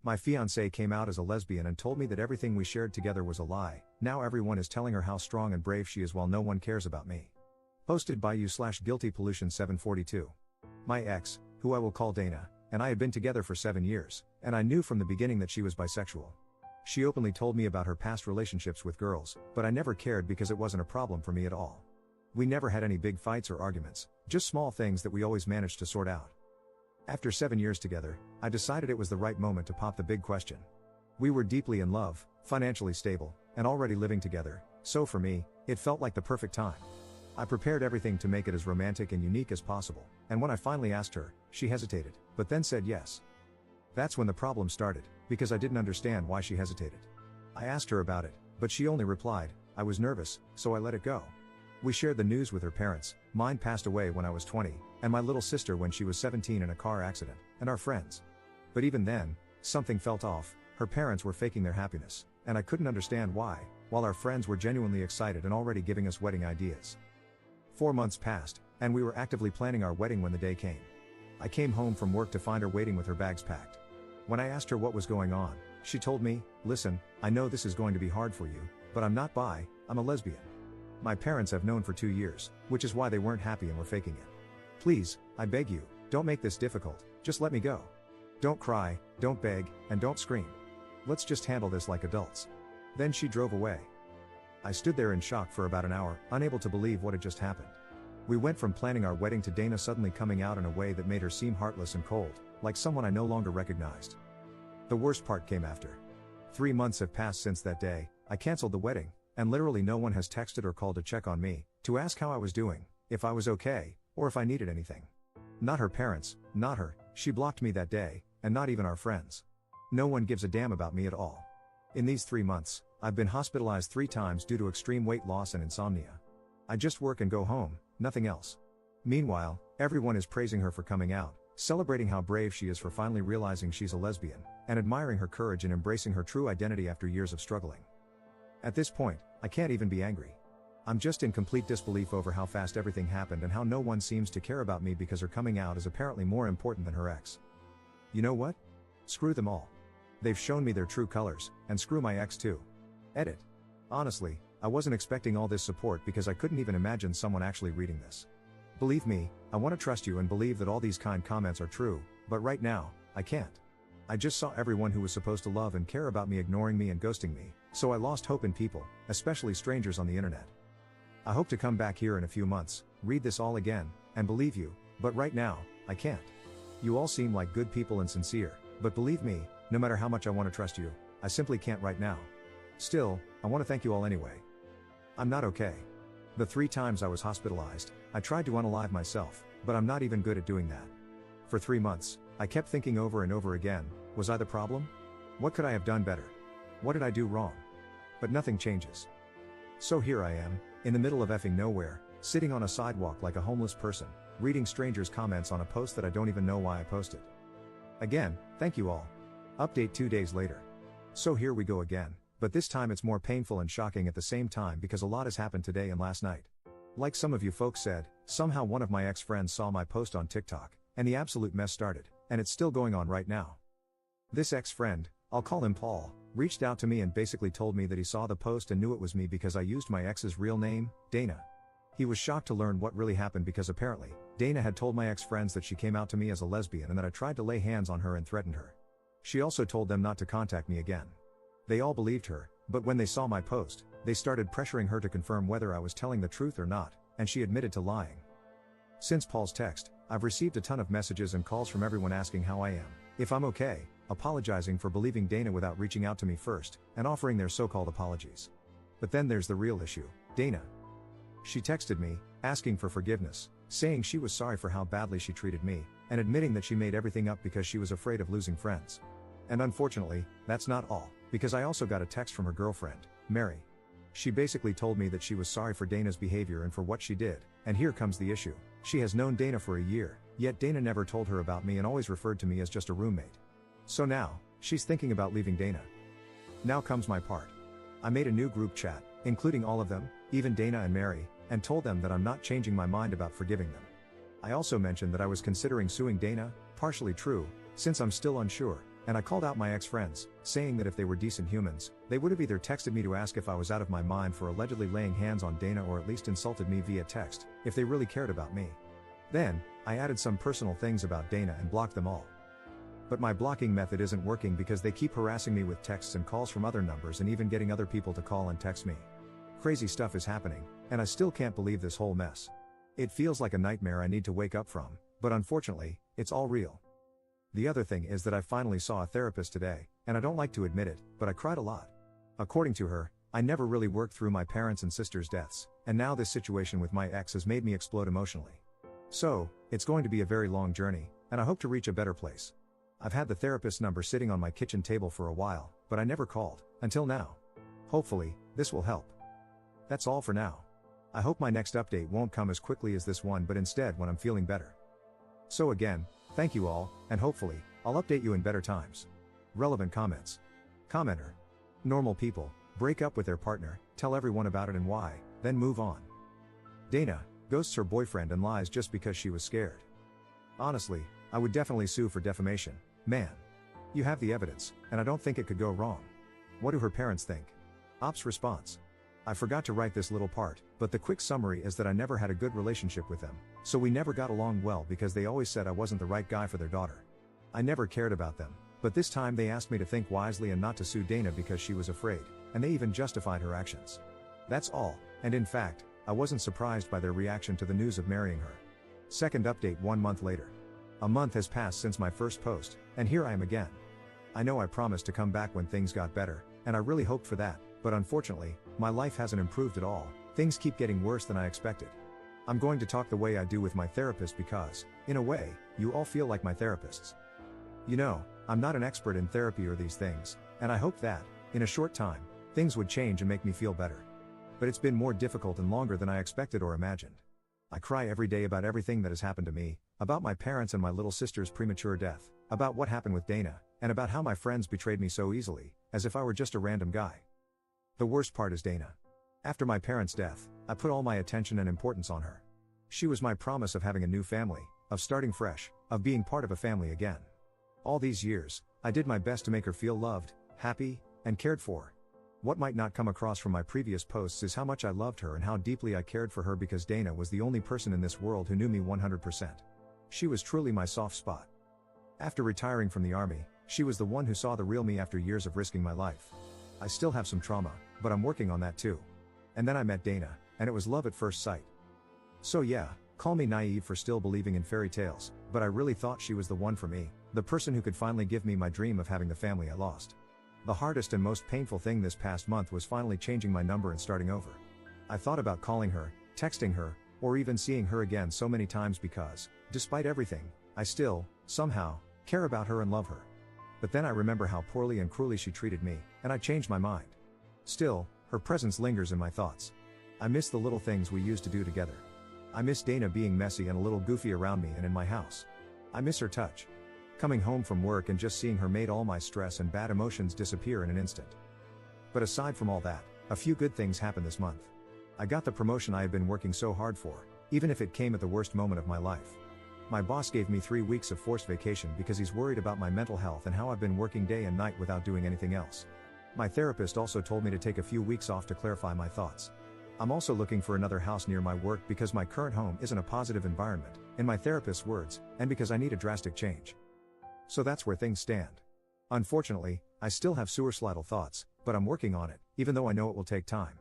My fiancé came out as a lesbian and told me that everything we shared together was a lie. Now everyone is telling her how strong and brave she is while no one cares about me. Posted by you/guiltypollution742. My ex, who I will call Dana, and I had been together for 7 years, and I knew from the beginning that she was bisexual. She openly told me about her past relationships with girls, but I never cared because it wasn't a problem for me at all. We never had any big fights or arguments, just small things that we always managed to sort out. After 7 years together, I decided it was the right moment to pop the big question. We were deeply in love, financially stable, and already living together, so for me, it felt like the perfect time. I prepared everything to make it as romantic and unique as possible, and when I finally asked her, she hesitated, but then said yes. That's when the problem started, because I didn't understand why she hesitated. I asked her about it, but she only replied, "I was nervous, so I let it go." We shared the news with her parents. Mine passed away when I was 20, and my little sister when she was 17 in a car accident, and our friends. But even then, something felt off. Her parents were faking their happiness, and I couldn't understand why, while our friends were genuinely excited and already giving us wedding ideas. 4 months passed, and we were actively planning our wedding when the day came. I came home from work to find her waiting with her bags packed. When I asked her what was going on, she told me, "Listen, I know this is going to be hard for you, but I'm not bi, I'm a lesbian. My parents have known for 2 years, which is why they weren't happy and were faking it. Please, I beg you, don't make this difficult, just let me go. Don't cry, don't beg, and don't scream. Let's just handle this like adults." Then she drove away. I stood there in shock for about an hour, unable to believe what had just happened. We went from planning our wedding to Dana suddenly coming out in a way that made her seem heartless and cold, like someone I no longer recognized. The worst part came after. 3 months have passed since that day. I canceled the wedding, and literally no one has texted or called to check on me, to ask how I was doing, if I was okay, or if I needed anything. Not her parents, not her, she blocked me that day, and not even our friends. No one gives a damn about me at all. In these 3 months, I've been hospitalized 3 times due to extreme weight loss and insomnia. I just work and go home, nothing else. Meanwhile, everyone is praising her for coming out, celebrating how brave she is for finally realizing she's a lesbian, and admiring her courage in embracing her true identity after years of struggling. At this point, I can't even be angry. I'm just in complete disbelief over how fast everything happened and how no one seems to care about me because her coming out is apparently more important than her ex. You know what? Screw them all. They've shown me their true colors, and screw my ex too. Edit. Honestly, I wasn't expecting all this support because I couldn't even imagine someone actually reading this. Believe me, I want to trust you and believe that all these kind comments are true, but right now, I can't. I just saw everyone who was supposed to love and care about me ignoring me and ghosting me, so I lost hope in people, especially strangers on the internet. I hope to come back here in a few months, read this all again, and believe you, but right now, I can't. You all seem like good people and sincere, but believe me, no matter how much I want to trust you, I simply can't right now. Still, I want to thank you all anyway. I'm not okay. The 3 times I was hospitalized, I tried to unalive myself, but I'm not even good at doing that. For 3 months, I kept thinking over and over again, was I the problem? What could I have done better? What did I do wrong? But nothing changes. So here I am, in the middle of effing nowhere, sitting on a sidewalk like a homeless person, reading strangers' comments on a post that I don't even know why I posted. Again, thank you all. Update 2 days later. So here we go again, but this time it's more painful and shocking at the same time because a lot has happened today and last night. Like some of you folks said, somehow one of my ex-friends saw my post on TikTok, and the absolute mess started, and it's still going on right now. This ex-friend, I'll call him Paul, reached out to me and basically told me that he saw the post and knew it was me because I used my ex's real name, Dana. He was shocked to learn what really happened because apparently, Dana had told my ex-friends that she came out to me as a lesbian and that I tried to lay hands on her and threatened her. She also told them not to contact me again. They all believed her, but when they saw my post, they started pressuring her to confirm whether I was telling the truth or not, and she admitted to lying. Since Paul's text, I've received a ton of messages and calls from everyone asking how I am, if I'm okay, apologizing for believing Dana without reaching out to me first, and offering their so-called apologies. But then there's the real issue, Dana. She texted me, asking for forgiveness, saying she was sorry for how badly she treated me, and admitting that she made everything up because she was afraid of losing friends. And unfortunately, that's not all, because I also got a text from her girlfriend, Mary. She basically told me that she was sorry for Dana's behavior and for what she did, and here comes the issue. She has known Dana for a year, yet Dana never told her about me and always referred to me as just a roommate. So now, she's thinking about leaving Dana. Now comes my part. I made a new group chat, including all of them, even Dana and Mary, and told them that I'm not changing my mind about forgiving them. I also mentioned that I was considering suing Dana, partially true, since I'm still unsure, and I called out my ex-friends, saying that if they were decent humans, they would have either texted me to ask if I was out of my mind for allegedly laying hands on Dana or at least insulted me via text, if they really cared about me. Then, I added some personal things about Dana and blocked them all. But my blocking method isn't working because they keep harassing me with texts and calls from other numbers and even getting other people to call and text me. Crazy stuff is happening, and I still can't believe this whole mess. It feels like a nightmare I need to wake up from, but unfortunately, it's all real. The other thing is that I finally saw a therapist today, and I don't like to admit it, but I cried a lot. According to her, I never really worked through my parents' and sisters' deaths, and now this situation with my ex has made me explode emotionally. So, it's going to be a very long journey, and I hope to reach a better place. I've had the therapist's number sitting on my kitchen table for a while, but I never called, until now. Hopefully, this will help. That's all for now. I hope my next update won't come as quickly as this one but instead when I'm feeling better. So again, thank you all, and hopefully, I'll update you in better times. Relevant comments. Commenter. Normal people, break up with their partner, tell everyone about it and why, then move on. Dana, ghosts her boyfriend and lies just because she was scared. Honestly, I would definitely sue for defamation, man. You have the evidence, and I don't think it could go wrong. What do her parents think? Ops response. I forgot to write this little part, but the quick summary is that I never had a good relationship with them, so we never got along well because they always said I wasn't the right guy for their daughter. I never cared about them, but this time they asked me to think wisely and not to sue Dana because she was afraid, and they even justified her actions. That's all, and in fact, I wasn't surprised by their reaction to the news of marrying her. Second update 1 month later. A month has passed since my first post, and here I am again. I know I promised to come back when things got better, and I really hoped for that, but unfortunately, my life hasn't improved at all. Things keep getting worse than I expected. I'm going to talk the way I do with my therapist because, in a way, you all feel like my therapists. You know, I'm not an expert in therapy or these things, and I hoped that, in a short time, things would change and make me feel better. But it's been more difficult and longer than I expected or imagined. I cry every day about everything that has happened to me, about my parents and my little sister's premature death, about what happened with Dana, and about how my friends betrayed me so easily, as if I were just a random guy. The worst part is Dana. After my parents' death, I put all my attention and importance on her. She was my promise of having a new family, of starting fresh, of being part of a family again. All these years, I did my best to make her feel loved, happy, and cared for. What might not come across from my previous posts is how much I loved her and how deeply I cared for her because Dana was the only person in this world who knew me 100%. She was truly my soft spot. After retiring from the army, she was the one who saw the real me after years of risking my life. I still have some trauma, but I'm working on that too. And then I met Dana, and it was love at first sight. So yeah, call me naive for still believing in fairy tales, but I really thought she was the one for me, the person who could finally give me my dream of having the family I lost. The hardest and most painful thing this past month was finally changing my number and starting over. I thought about calling her, texting her, or even seeing her again so many times because, despite everything, I still, somehow, care about her and love her. But then I remember how poorly and cruelly she treated me, and I changed my mind. Still, her presence lingers in my thoughts. I miss the little things we used to do together. I miss Dana being messy and a little goofy around me and in my house. I miss her touch. Coming home from work and just seeing her made all my stress and bad emotions disappear in an instant. But aside from all that, a few good things happened this month. I got the promotion I had been working so hard for, even if it came at the worst moment of my life. My boss gave me 3 weeks of forced vacation because he's worried about my mental health and how I've been working day and night without doing anything else. My therapist also told me to take a few weeks off to clarify my thoughts. I'm also looking for another house near my work because my current home isn't a positive environment, in my therapist's words, and because I need a drastic change. So that's where things stand. Unfortunately, I still have suicidal thoughts, but I'm working on it, even though I know it will take time.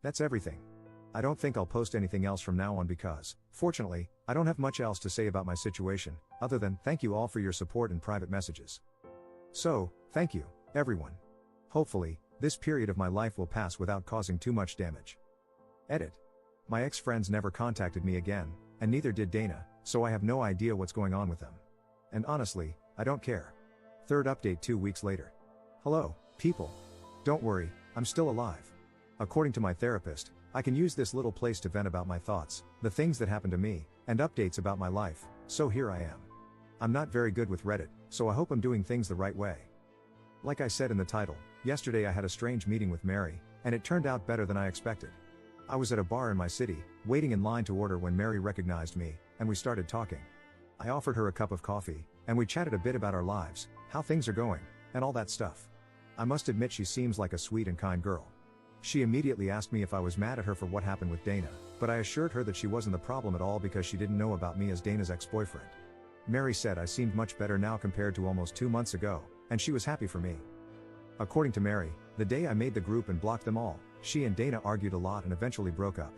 That's everything. I don't think I'll post anything else from now on because, fortunately, I don't have much else to say about my situation, other than thank you all for your support and private messages. So, thank you, everyone. Hopefully, this period of my life will pass without causing too much damage. Edit. My ex-friends never contacted me again, and neither did Dana, so I have no idea what's going on with them. And honestly, I don't care. Third update 2 weeks later. Hello, people. Don't worry, I'm still alive. According to my therapist, I can use this little place to vent about my thoughts, the things that happened to me, and updates about my life, so here I am. I'm not very good with Reddit, so I hope I'm doing things the right way. Like I said in the title, yesterday I had a strange meeting with Mary, and it turned out better than I expected. I was at a bar in my city, waiting in line to order when Mary recognized me, and we started talking. I offered her a cup of coffee, and we chatted a bit about our lives, how things are going, and all that stuff. I must admit she seems like a sweet and kind girl. She immediately asked me if I was mad at her for what happened with Dana, but I assured her that she wasn't the problem at all because she didn't know about me as Dana's ex-boyfriend. Mary said I seemed much better now compared to almost 2 months ago, and she was happy for me. According to Mary, the day I made the group and blocked them all, she and Dana argued a lot and eventually broke up.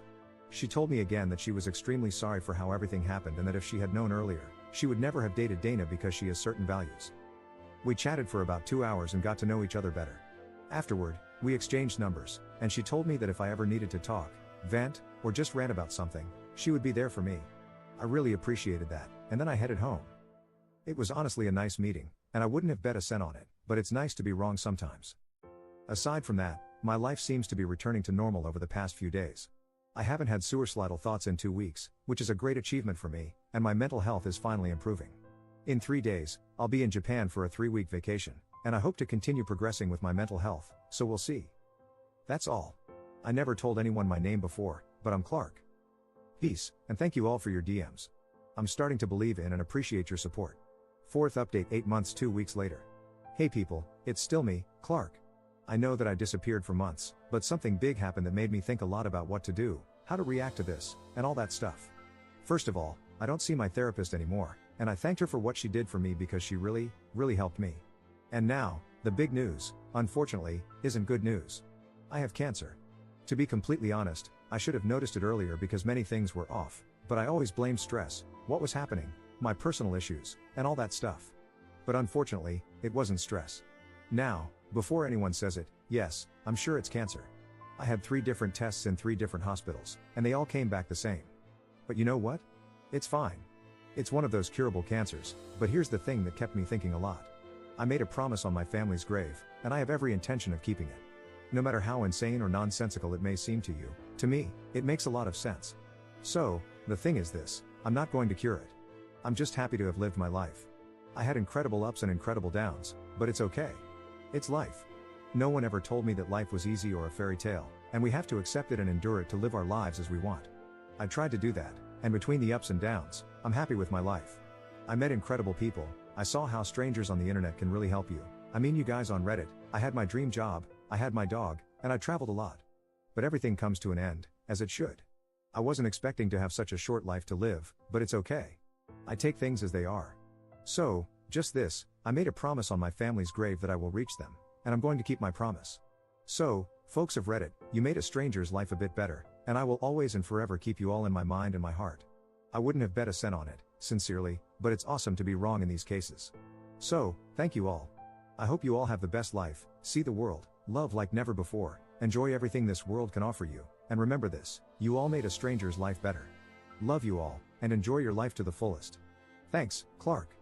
She told me again that she was extremely sorry for how everything happened and that if she had known earlier, she would never have dated Dana because she has certain values. We chatted for about 2 hours and got to know each other better. Afterward, we exchanged numbers, and she told me that if I ever needed to talk, vent, or just rant about something, she would be there for me. I really appreciated that, and then I headed home. It was honestly a nice meeting, and I wouldn't have bet a cent on it, but it's nice to be wrong sometimes. Aside from that, my life seems to be returning to normal over the past few days. I haven't had suicidal thoughts in 2 weeks, which is a great achievement for me, and my mental health is finally improving. In 3 days, I'll be in Japan for a 3-week vacation, and I hope to continue progressing with my mental health, so we'll see. That's all. I never told anyone my name before, but I'm Clark. Peace, and thank you all for your DMs. I'm starting to believe in and appreciate your support. 4th update 8 months 2 weeks later. Hey people, it's still me, Clark. I know that I disappeared for months, but something big happened that made me think a lot about what to do, how to react to this, and all that stuff. First of all, I don't see my therapist anymore, and I thanked her for what she did for me because she really helped me. And now, the big news, unfortunately, isn't good news. I have cancer. To be completely honest, I should have noticed it earlier because many things were off, but I always blamed stress, what was happening, my personal issues, and all that stuff. But unfortunately, it wasn't stress. Now, before anyone says it, yes, I'm sure it's cancer. I had 3 different tests in 3 different hospitals, and they all came back the same. But you know what? It's fine. It's one of those curable cancers, but here's the thing that kept me thinking a lot. I made a promise on my family's grave, and I have every intention of keeping it. No matter how insane or nonsensical it may seem to you, to me, it makes a lot of sense. So, the thing is this, I'm not going to cure it. I'm just happy to have lived my life. I had incredible ups and incredible downs, but it's okay. It's life. No one ever told me that life was easy or a fairy tale, and we have to accept it and endure it to live our lives as we want. I tried to do that, and between the ups and downs, I'm happy with my life. I met incredible people, I saw how strangers on the internet can really help you. I mean you guys on Reddit, I had my dream job, I had my dog, and I traveled a lot. But everything comes to an end, as it should. I wasn't expecting to have such a short life to live, but it's okay. I take things as they are. So, just this, I made a promise on my family's grave that I will reach them, and I'm going to keep my promise. So, folks of Reddit, you made a stranger's life a bit better, and I will always and forever keep you all in my mind and my heart. I wouldn't have bet a cent on it, sincerely, but it's awesome to be wrong in these cases. So, thank you all. I hope you all have the best life, see the world, love like never before, enjoy everything this world can offer you, and remember this, you all made a stranger's life better. Love you all, and enjoy your life to the fullest. Thanks, Clark.